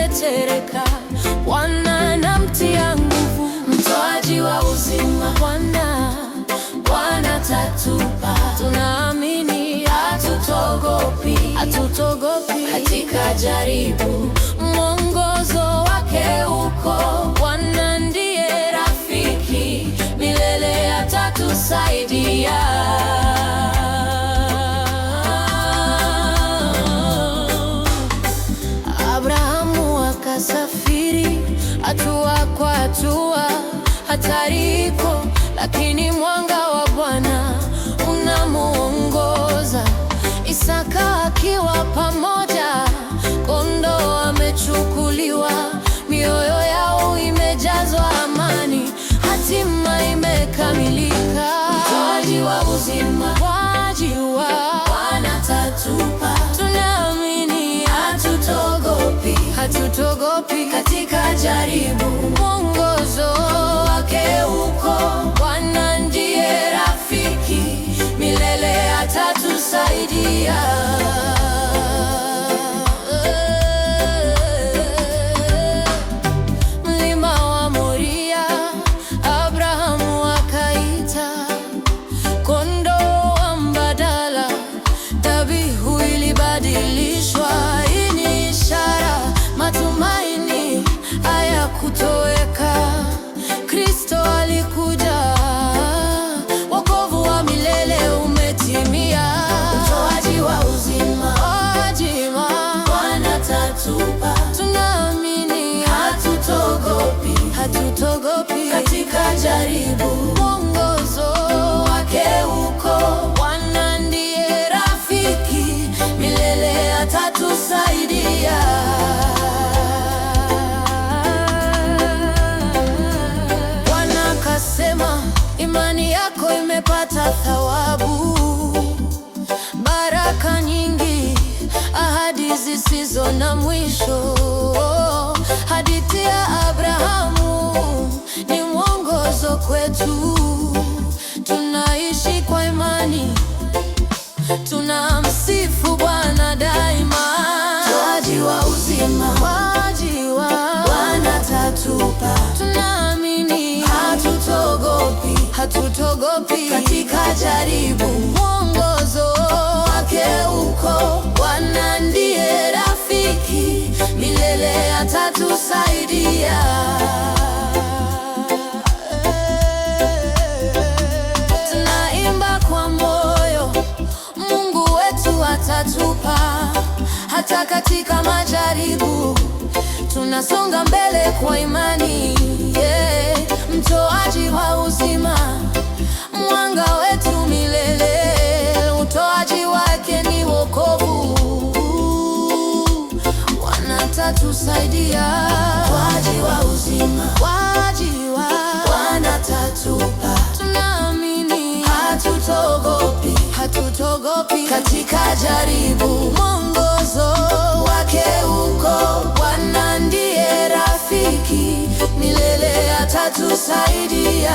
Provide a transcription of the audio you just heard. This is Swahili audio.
natetereka, Bwana anamtia nguvu. Mtoaji wa uzima, Bwana atatupa. Tunaamini hatutogopi katika jaribu, mwongozo wake uko. Bwana ndiye rafiki, milele atatusaidia. Abrahamu akasafiri hatua kwa hatua, hatari iko, lakini mwanga wa Bwana unamuongoza. Isaka akiwa pamoja, kondoo amechukuliwa, mioyo yao imejazwa amani, hatima imekamilika. Mtoaji wa uzima, Bwana atatupa. Tunaamini hatutogopi katika jaribu, mwongozo wake uko. Bwana ndiye rafiki, milele atatusaidia. Mlima wa Moria, Abrahamu akaita, kondoo mbadala, dhabihu ilibadilishwa. Hii ni ishara, matumaini hayakutoweka. Kristo alikuja, wokovu wa milele umetimia. Mtoaji wa uzima, Bwana atatupa. Tunaamini hatutogopi katika jaribu, mwongozo wake uko. Bwana ndiye rafiki, milele atatusaidia. Bwana akasema, imani yako imepata thawabu. Baraka nyingi, ahadi zisizo na mwisho. Hadithi ya Abrahamu ni mwongozo kwetu. Tunaishi kwa imani, tunamsifu Bwana daima. Mtoaji wa uzima, Bwana atatupa. Tunaamini hatutogopi katika jaribu, mwongozo wake uko. Bwana ndiye rafiki, milele atatusaidia. Tunaimba kwa moyo, Mungu wetu atatupa. Hata katika majaribu, tunasonga mbele kwa imani. Mtoaji wa uzima, mwanga wetu milele, utoaji wake ni wokovu. Bwana atatusaidia. Mtoaji wa uzima, Bwana atatupa. Tunaamini hatutogopi katika jaribu, mwongozo wake uko. Bwana ndiye rafiki, milele atatusaidia.